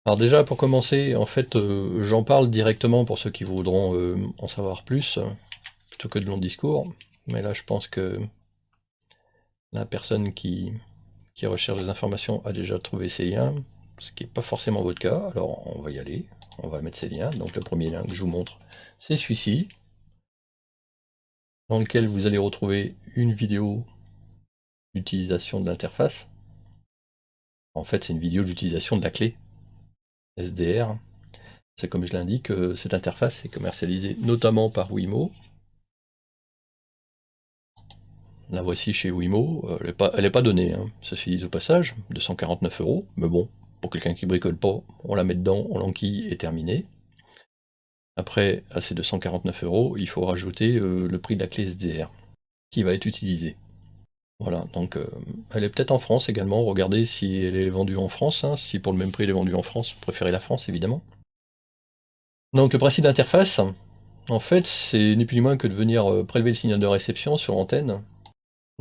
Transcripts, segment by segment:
Alors déjà, pour commencer, en fait, j'en parle directement pour ceux qui voudront en savoir plus, plutôt que de longs discours. Mais là, je pense que la personne qui recherche des informations a déjà trouvé ces liens, ce qui n'est pas forcément votre cas. Alors, on va y aller, on va mettre ces liens. Donc, le premier lien que je vous montre, c'est celui-ci, dans lequel vous allez retrouver une vidéo d'utilisation de l'interface. En fait, c'est une vidéo d'utilisation de la clé SDR. C'est comme je l'indique, cette interface est commercialisée notamment par Wimo. La voici chez Wimo, elle est pas donnée, hein. Ceci dit au passage, 249 euros, mais bon, pour quelqu'un qui bricole pas, on la met dedans, on l'enquille et terminé. Après, à ces 249 euros, il faut rajouter le prix de la clé SDR qui va être utilisée. Voilà, donc elle est peut-être en France également, regardez si elle est vendue en France, hein. Si pour le même prix elle est vendue en France, préférez la France évidemment. Donc le principe d'interface, en fait, c'est ni plus ni moins que de venir prélever le signal de réception sur l'antenne,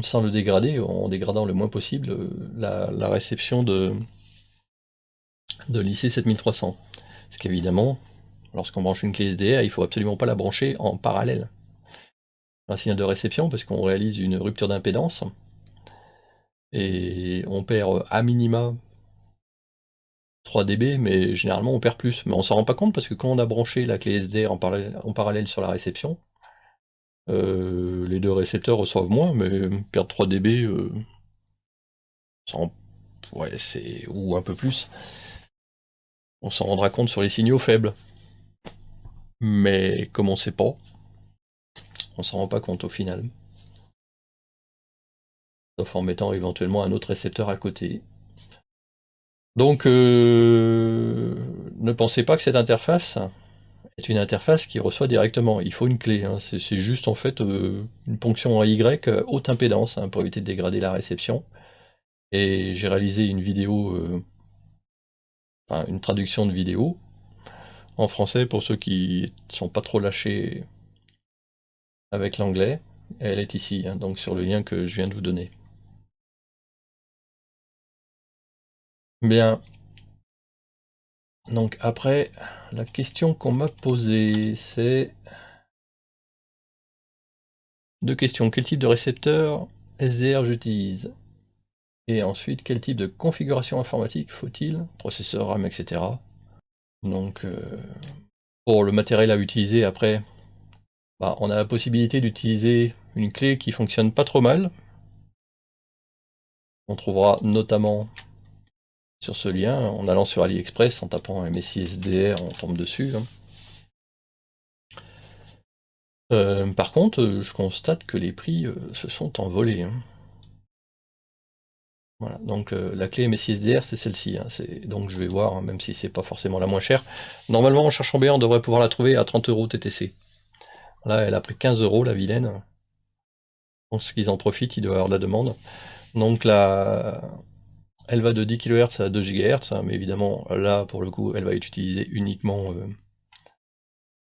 sans le dégrader, en dégradant le moins possible la réception de l'IC 7300. Parce qu'évidemment, lorsqu'on branche une clé SDR, il faut absolument pas la brancher en parallèle. Un signal de réception, parce qu'on réalise une rupture d'impédance, et on perd à minima 3 dB, mais généralement on perd plus. Mais on s'en rend pas compte parce que quand on a branché la clé SDR en parallèle sur la réception, les deux récepteurs reçoivent moins, mais perdre 3 dB, s'en- ouais, c'est ou un peu plus. On s'en rendra compte sur les signaux faibles. Mais comme on sait pas, on s'en rend pas compte au final. Sauf en mettant éventuellement un autre récepteur à côté. Donc ne pensez pas que cette interface est une interface qui reçoit directement. Il faut une clé, hein. C'est juste en fait une ponction en Y haute impédance, hein, pour éviter de dégrader la réception. Et j'ai réalisé une vidéo, enfin une traduction de vidéo en français pour ceux qui sont pas trop lâchés avec l'anglais. Elle est ici, hein, donc sur le lien que je viens de vous donner. Bien, donc après, la question qu'on m'a posée, c'est deux questions. Quel type de récepteur SDR j'utilise? Et ensuite, quel type de configuration informatique faut-il? Processeur, RAM, etc. Donc, pour le matériel à utiliser après, bah, on a la possibilité d'utiliser une clé qui fonctionne pas trop mal. On trouvera notamment sur ce lien, en allant sur AliExpress, en tapant MSI SDR, on tombe dessus, hein. Par contre, je constate que les prix se sont envolés, hein. Voilà, donc la clé MSI SDR, c'est celle-ci, hein. Donc je vais voir, hein, même si c'est pas forcément la moins chère. Normalement, en cherchant bien, on devrait pouvoir la trouver à 30 euros TTC. Là, elle a pris 15 euros, la vilaine. Donc, ce qu'ils en profitent, il doit y avoir de la demande. Donc là, elle va de 10 kHz à 2 GHz, hein, mais évidemment, là, pour le coup, elle va être utilisée uniquement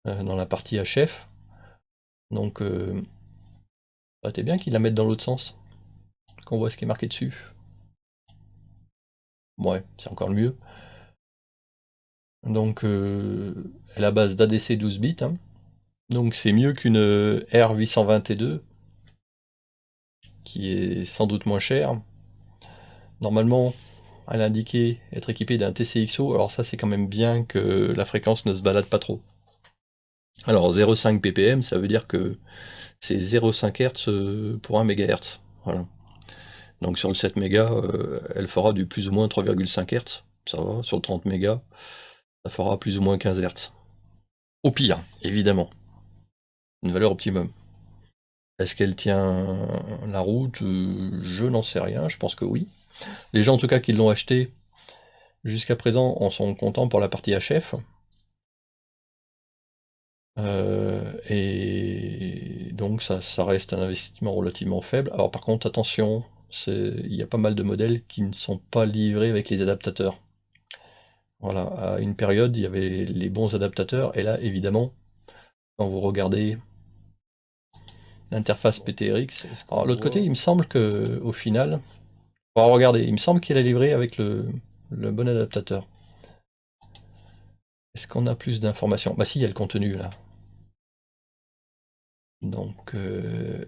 dans la partie HF. Donc, ça aurait été bien qu'ils la mettent dans l'autre sens, qu'on voit ce qui est marqué dessus. Ouais, c'est encore le mieux. Donc, elle est à base d'ADC 12 bits, hein. Donc c'est mieux qu'une R822, qui est sans doute moins chère. Normalement, elle a indiqué être équipée d'un TCXO, alors ça c'est quand même bien que la fréquence ne se balade pas trop. Alors 0,5 ppm, ça veut dire que c'est 0,5 Hz pour 1 MHz. Voilà. Donc sur le 7 mégas, elle fera du plus ou moins 3,5 Hz. Ça va, sur le 30 mégas, ça fera plus ou moins 15 Hz. Au pire, évidemment. Une valeur optimum. Est-ce qu'elle tient la route? Je n'en sais rien, je pense que oui. Les gens en tout cas qui l'ont acheté jusqu'à présent en sont contents pour la partie HF. Et donc ça reste un investissement relativement faible. Alors par contre, attention, il y a pas mal de modèles qui ne sont pas livrés avec les adaptateurs. Voilà, à une période, il y avait les bons adaptateurs, et là, évidemment, quand vous regardez l'interface PTRX, alors l'autre côté, il me semble que au final, regardez, il me semble qu'il est livré avec le bon adaptateur. Est-ce qu'on a plus d'informations? Bah si, il y a le contenu là. Donc,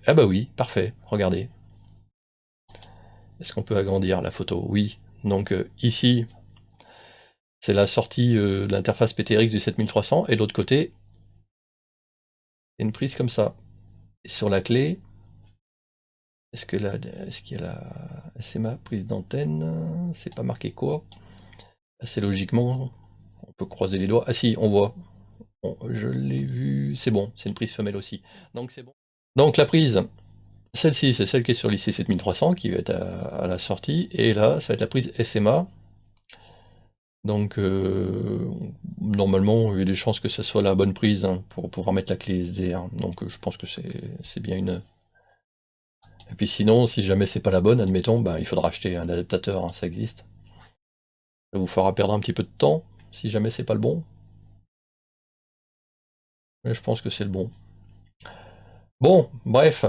ah bah oui, parfait, regardez. Est-ce qu'on peut agrandir la photo? Oui. Donc ici, c'est la sortie de l'interface PTRX du 7300, et de l'autre côté, c'est une prise comme ça. Et sur la clé, est-ce qu'il y a la SMA prise d'antenne? C'est pas marqué quoi? Assez logiquement, on peut croiser les doigts. Ah si, on voit. Bon, je l'ai vu, c'est bon, c'est une prise femelle aussi. Donc c'est bon. Donc la prise, celle-ci, c'est celle qui est sur l'IC 7300, qui va être à la sortie, et là, ça va être la prise SMA. Donc normalement, il y a des chances que ce soit la bonne prise, hein, pour pouvoir mettre la clé SDR. Donc je pense que c'est bien une... Et puis sinon, si jamais c'est pas la bonne, admettons, bah, il faudra acheter un adaptateur, hein, ça existe. Ça vous fera perdre un petit peu de temps, si jamais c'est pas le bon. Mais je pense que c'est le bon. Bon, bref.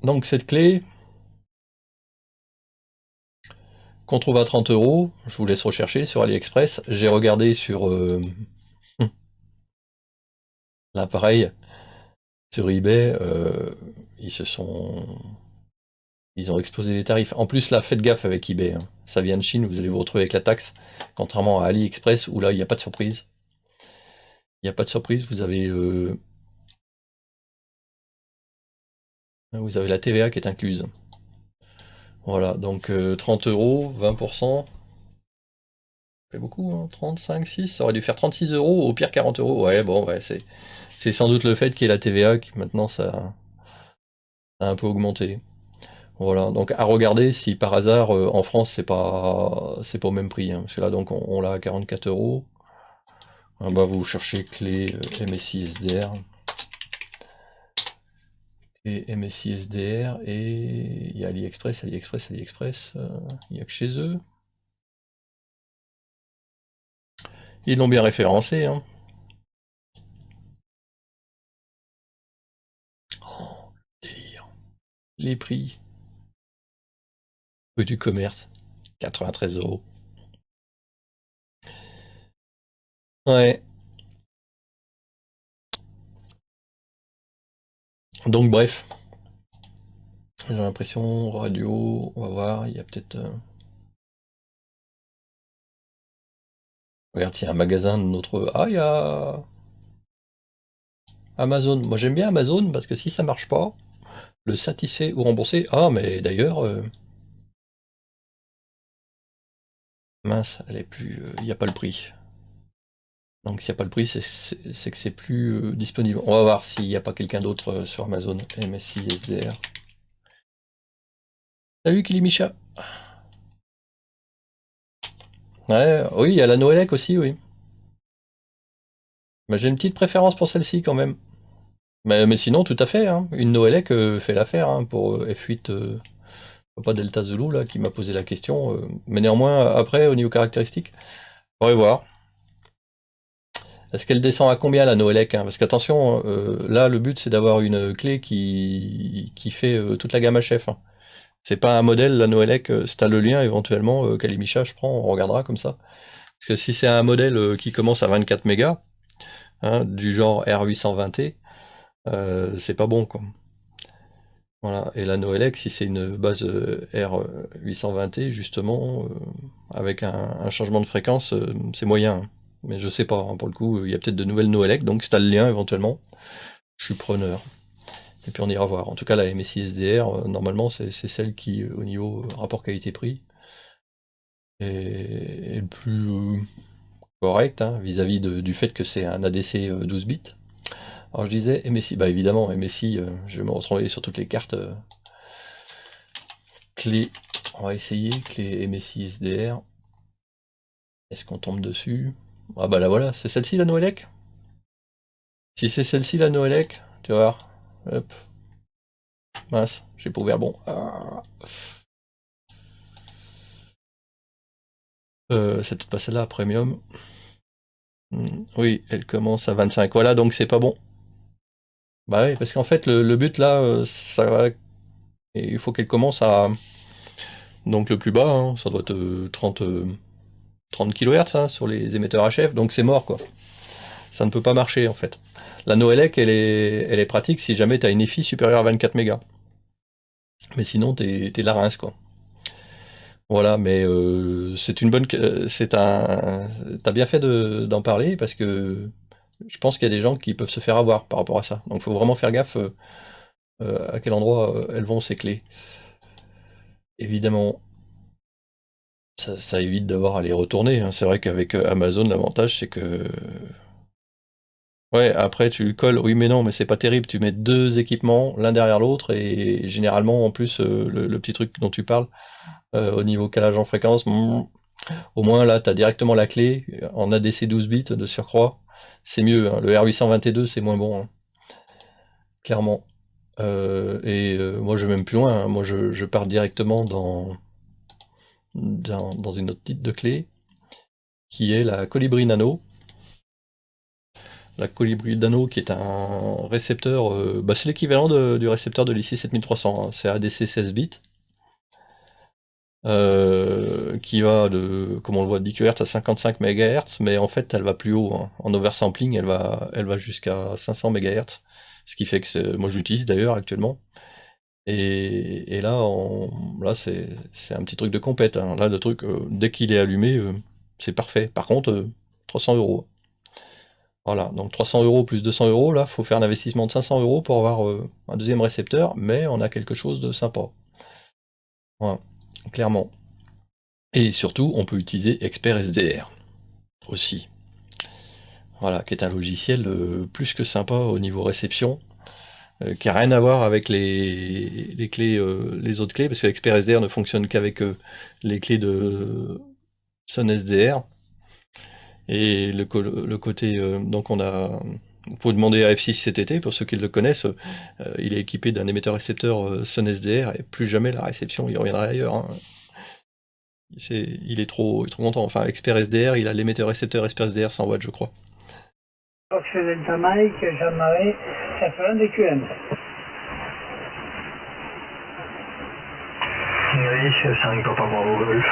Donc cette clé, qu'on trouve à 30 €, je vous laisse rechercher sur AliExpress. J'ai regardé sur l'appareil, sur eBay, ils se sont... Ils ont explosé les tarifs. En plus, là, faites gaffe avec eBay, hein. Ça vient de Chine, vous allez vous retrouver avec la taxe. Contrairement à AliExpress, où là, il n'y a pas de surprise. Il n'y a pas de surprise, vous avez la TVA qui est incluse. Voilà, donc 30 €, 20%. Ça fait beaucoup, hein, 35, 6, ça aurait dû faire 36 €, au pire 40 €. Ouais, bon, ouais, c'est sans doute le fait qu'il y ait la TVA qui maintenant ça a un peu augmenté. Voilà, donc à regarder si par hasard en France c'est pas au même prix, hein, parce que là donc on l'a à 44 €. Ah bah vous cherchez clé MSI SDR et MSI SDR, et il y a AliExpress, il y a que chez eux. Ils l'ont bien référencé, hein. Oh, délire. Les prix. Rue du commerce, 93 €. Ouais. Donc bref, j'ai l'impression, radio, on va voir, il y a peut-être... Regarde, il y a un magasin de notre... Ah, il y a Amazon. Moi j'aime bien Amazon, parce que si ça marche pas, le satisfait ou remboursé... Ah, mais d'ailleurs... mince, elle est plus... Il n'y a pas le prix. Donc s'il n'y a pas le prix, c'est que c'est plus disponible. On va voir s'il n'y a pas quelqu'un d'autre sur Amazon. MSI SDR. Salut Kilimicha. Ouais, oui, il y a la Noélec aussi, oui. Mais j'ai une petite préférence pour celle-ci quand même. Mais sinon, tout à fait, hein. Une Noélec fait l'affaire, hein, pour F8, pas Delta Zulu, là, qui m'a posé la question. Mais néanmoins, après, au niveau caractéristique, on va voir. Est-ce qu'elle descend à combien la Noélec, hein? Parce qu'attention, là, le but, c'est d'avoir une clé qui fait toute la gamme HF, hein. C'est pas un modèle, la Noélec, si t'as le lien, éventuellement, Kalimicha, je prends, on regardera comme ça. Parce que si c'est un modèle qui commence à 24 mégas, hein, du genre R820T, c'est pas bon, quoi. Voilà, et la Noélec, si c'est une base R820T, justement, avec un changement de fréquence, c'est moyen, hein. Mais je sais pas, hein, pour le coup, il y a peut-être de nouvelles Noélec, donc si t'as le lien, éventuellement, je suis preneur. Et puis on ira voir. En tout cas, la MSI SDR, normalement, c'est celle qui, au niveau rapport qualité-prix, est le plus correct, hein, vis-à-vis du fait que c'est un ADC 12 bits. Alors je disais MSI, bah évidemment, MSI, je vais me retrouver sur toutes les cartes. Clé, on va essayer, clé MSI SDR. Est-ce qu'on tombe dessus? Ah bah là voilà, c'est celle-ci la Noélec? Si c'est celle-ci la Noélec, tu vas voir. Hop, mince, j'ai pas ouvert bon. Ah. C'est peut-être pas celle-là, Premium. Oui, elle commence à 25. Voilà, donc c'est pas bon. Bah oui, parce qu'en fait, le but là, ça va. Il faut qu'elle commence à. Donc le plus bas, hein, ça doit être 30. 30 kHz hein, sur les émetteurs HF, donc c'est mort quoi. Ça ne peut pas marcher en fait. La Noelec, elle est pratique si jamais tu as une EFI supérieure à 24 mégas. Mais sinon, t'es la rince quoi. Voilà, mais c'est une bonne. T'as bien fait d'en parler parce que je pense qu'il y a des gens qui peuvent se faire avoir par rapport à ça. Donc, faut vraiment faire gaffe à quel endroit elles vont ces clés. Évidemment, ça évite d'avoir à les retourner. Hein. C'est vrai qu'avec Amazon, l'avantage c'est que. Ouais, après tu le colles, oui mais non, mais c'est pas terrible. Tu mets deux équipements l'un derrière l'autre et généralement en plus le petit truc dont tu parles au niveau calage en fréquence. Au moins là, tu as directement la clé en ADC 12 bits de surcroît. C'est mieux, hein. Le R822 c'est moins bon, hein. Clairement. Moi je vais même plus loin, hein. Moi je pars directement dans une autre type de clé qui est la Colibri Nano. La Colibri Nano qui est un récepteur, c'est l'équivalent du récepteur de l'IC 7300, hein. C'est ADC 16 bits. Qui va comme on le voit, de 10 kHz à 55 MHz, mais en fait elle va plus haut, hein. En oversampling, elle va jusqu'à 500 MHz, ce qui fait que moi je l'utilise d'ailleurs actuellement. Et là c'est un petit truc de compète, hein. Là le truc, dès qu'il est allumé, c'est parfait. Par contre, 300 €. Voilà, donc 300 € plus 200 €, là, faut faire un investissement de 500 € pour avoir un deuxième récepteur, mais on a quelque chose de sympa. Voilà, clairement. Et surtout, on peut utiliser Expert SDR aussi. Voilà, qui est un logiciel plus que sympa au niveau réception, qui n'a rien à voir avec les clés, les autres clés, parce que Expert SDR ne fonctionne qu'avec les clés de Sun SDR. Et le côté, donc vous pouvez demander à F6 cet été, pour ceux qui le connaissent, il est équipé d'un émetteur-récepteur Sun SDR, et plus jamais la réception, il reviendra ailleurs, hein. Il est trop content. Enfin, Expert SDR, il a l'émetteur-récepteur Expert SDR 100 watts, je crois. C'est Delta Mike, Jean-Marie, ça fait un des QM. Oui, 5 Papa Bravo Golf,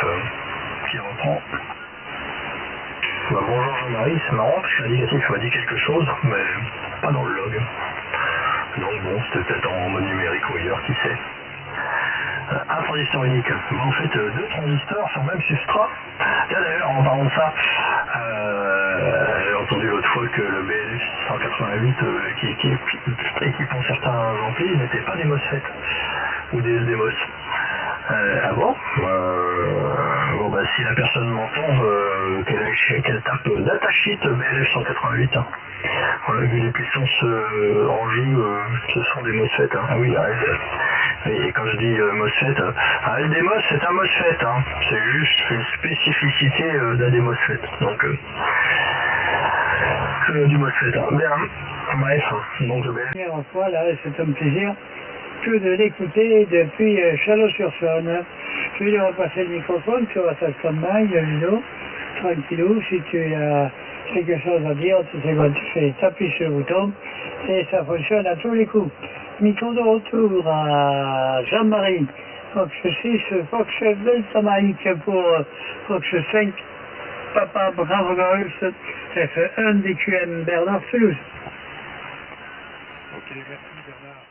qui reprend. Bonjour Jean-Marie, c'est marrant parce que l'indicatif m'a dit quelque chose, mais pas dans le log. Donc bon, c'était peut-être en mode numérique ou ailleurs, qui sait. Un transistor unique. En fait, deux transistors sur le même substrat. Tiens, d'ailleurs, en parlant de ça, j'ai entendu l'autre fois que le BLF 188 qui équipant certains amplis n'était pas des MOSFET ou des SDMOS. Ah bon bon bah si la personne m'entend, qu'elle tape datasheet BLF 188. Hein. Voilà, vu les puissances en jeu, ce sont des MOSFET. Hein. Ah oui, et quand je dis MOSFET, un LDMOS c'est un MOSFET, hein. C'est juste une spécificité d'un des MOSFET. Donc du MOSFET. Hein. Bien, bref, donc le BLF. La première fois, là, c'est un plaisir que de l'écouter depuis Chalon-sur-Saône. Je vais lui repasser le microphone, tu vas t'attendre stand-by, Ludo, tranquillou, si tu as quelque chose à dire, tu sais quoi tu fais, t'appuies sur le bouton, et ça fonctionne à tous les coups. Micro de retour à Jean-Marie, Fox 6, Fox Delta Mike pour Fox 5, Papa Bravo Golf, F1 DQM Bernard Toulouse. Ok, merci Bernard.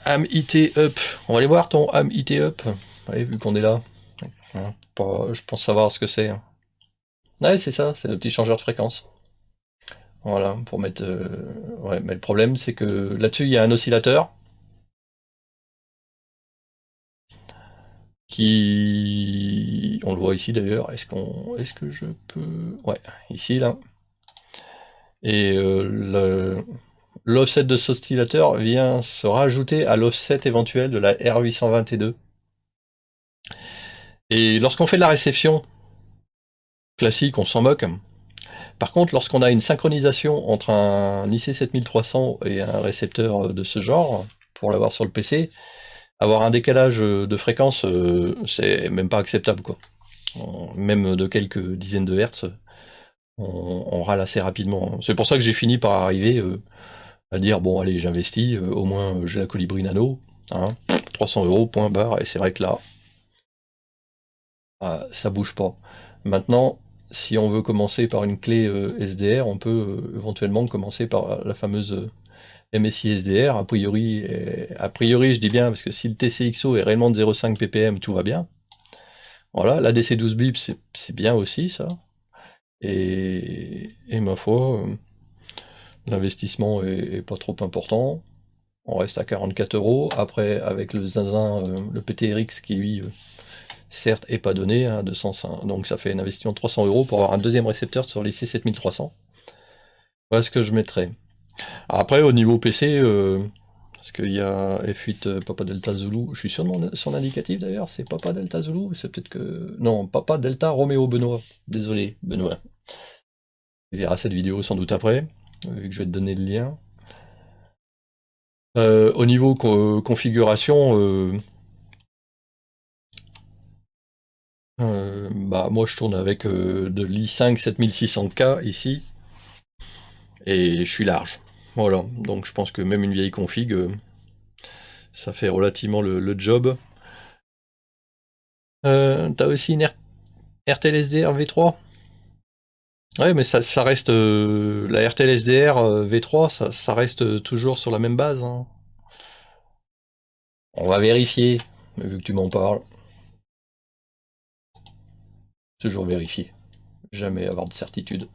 Am IT Up. On va aller voir ton Am IT Up. Allez, vu qu'on est là. Hein, je pense savoir ce que c'est. Ouais, c'est ça, c'est le petit changeur de fréquence. Voilà, pour mettre. Ouais, mais le problème, c'est que là-dessus, il y a un oscillateur qui. On le voit ici d'ailleurs. Est-ce que je peux. Ouais, ici, là. Et l'offset de cet oscillateur vient se rajouter à l'offset éventuel de la R822. Et lorsqu'on fait de la réception classique, on s'en moque. Par contre, lorsqu'on a une synchronisation entre un IC7300 et un récepteur de ce genre, pour l'avoir sur le PC, avoir un décalage de fréquence, c'est même pas acceptable, quoi. Même de quelques dizaines de hertz, on râle assez rapidement. C'est pour ça que j'ai fini par arriver à dire, bon allez, j'investis, au moins j'ai la Colibri Nano, hein, 300 €, point barre, et c'est vrai que là, ça bouge pas. Maintenant, si on veut commencer par une clé SDR, on peut éventuellement commencer par la fameuse MSI SDR. A priori, je dis bien, parce que si le TCXO est réellement de 0,5 ppm, tout va bien. Voilà, l'ADC 12 bip, c'est bien aussi, ça. Et ma foi, l'investissement est pas trop important. On reste à 44 €. Après, avec le zinzin, le PTRX qui lui, certes, est pas donné, hein, 205, donc ça fait un investissement de 300 € pour avoir un deuxième récepteur sur l'IC 7300. Voilà ce que je mettrais. Après, au niveau PC, parce qu'il y a F8 Papa Delta Zulu, je suis sûr de son indicatif d'ailleurs, c'est Papa Delta Zulu, c'est peut-être que... Non, Papa Delta Roméo Benoît. Désolé, Benoît. Tu verras cette vidéo sans doute après, vu que je vais te donner le lien. Au niveau configuration, bah moi je tourne avec de l'i5 7600K ici, et je suis large. Voilà, donc je pense que même une vieille config, ça fait relativement le job. T'as aussi une RTL SDR V3. Ouais, mais ça reste... la RTL SDR V3, ça reste toujours sur la même base, hein. On va vérifier, vu que tu m'en parles. Toujours vérifier. Jamais avoir de certitude.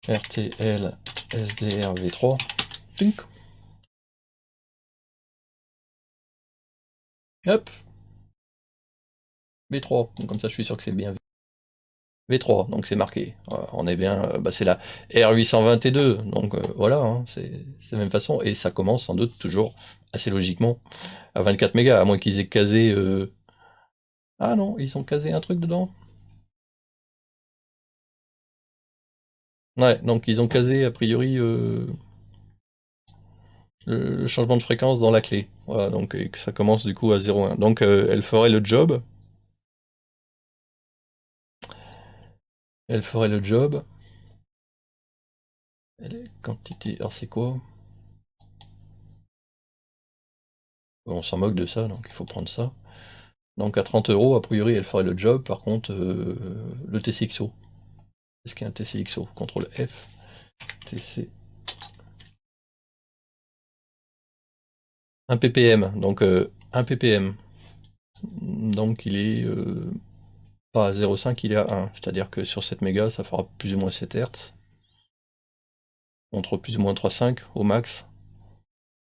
RTL SDR V3. Tink. Hop. V3. Donc comme ça, je suis sûr que c'est bien V3. Donc c'est marqué. Voilà, on est bien. Bah, c'est la R822. Donc voilà, hein, c'est la même façon. Et ça commence sans doute toujours assez logiquement à 24 mégas, à moins qu'ils aient casé. Ah non, ils ont casé un truc dedans. Ouais, donc ils ont casé a priori le changement de fréquence dans la clé. Voilà, donc et que ça commence du coup à 0,1. Donc elle ferait le job. Elle ferait le job. Quantité. Alors c'est quoi? On s'en moque de ça, donc il faut prendre ça. Donc à 30 €, a priori elle ferait le job. Par contre, le TCXO. Qu'est-ce qu'est un TCXO? CTRL F. TC. 1 ppm. Donc 1 ppm. Donc il est pas à 0,5, il est à 1. C'est-à-dire que sur 7 mégas, ça fera plus ou moins 7 Hz. Entre plus ou moins 3,5 au max.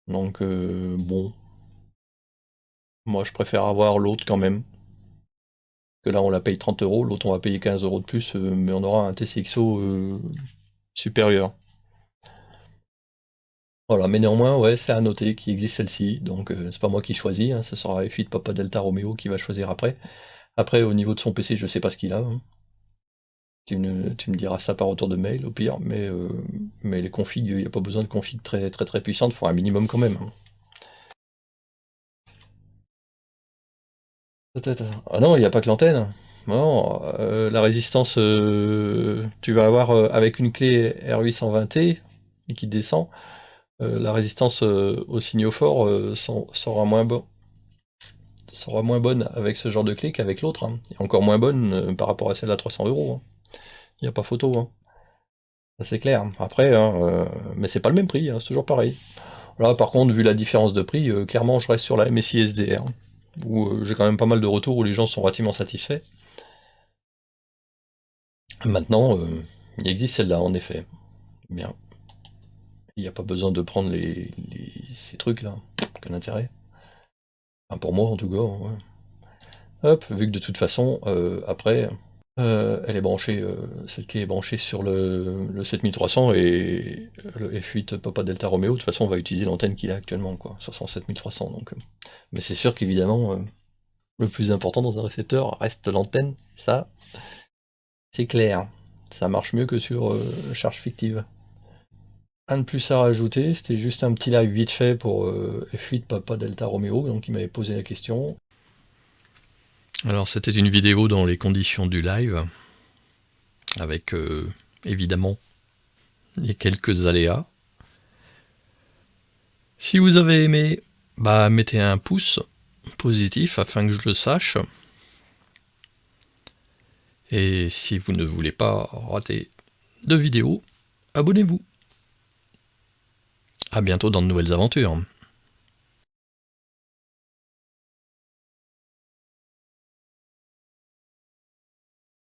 Donc bon. Moi je préfère avoir l'autre quand même. Que là on la paye 30 €, l'autre on va payer 15 € de plus, mais on aura un TCXO supérieur. Voilà, mais néanmoins, ouais, c'est à noter qu'il existe celle-ci, donc c'est pas moi qui choisis, hein, ce sera F8 Papa Delta Romeo qui va choisir après. Après, au niveau de son PC, je sais pas ce qu'il a, hein. Tu me diras ça par retour de mail, au pire, mais les configs, il n'y a pas besoin de configs très très très puissantes, il faut un minimum quand même, hein. Ah non, il n'y a pas que l'antenne. Non, la résistance, tu vas avoir avec une clé R820T qui descend, la résistance aux signaux forts sera moins bonne avec ce genre de clé qu'avec l'autre, hein. Et encore moins bonne par rapport à celle à 300 €, hein. Il n'y a pas photo, hein. Ça c'est clair. Après, hein, mais c'est pas le même prix, hein, c'est toujours pareil. Là, par contre, vu la différence de prix, clairement, je reste sur la MSI SDR, où j'ai quand même pas mal de retours où les gens sont relativement satisfaits. Maintenant, il existe celle-là, en effet. Bien. Il n'y a pas besoin de prendre ces trucs-là. Quel intérêt? Enfin, pour moi, en tout cas, ouais. Hop, vu que de toute façon, après, elle est branchée, cette clé est branchée sur le 7300 et le F8 Papa Delta Romeo, de toute façon, on va utiliser l'antenne qu'il a actuellement, quoi, sur son 7300. Donc, mais c'est sûr qu'évidemment, le plus important dans un récepteur reste l'antenne, ça, c'est clair. Ça marche mieux que sur charge fictive. Un de plus à rajouter, c'était juste un petit live vite fait pour F8 Papa Delta Romeo, donc il m'avait posé la question. Alors c'était une vidéo dans les conditions du live, avec évidemment les quelques aléas. Si vous avez aimé, bah mettez un pouce positif afin que je le sache. Et si vous ne voulez pas rater de vidéos, abonnez-vous. À bientôt dans de nouvelles aventures.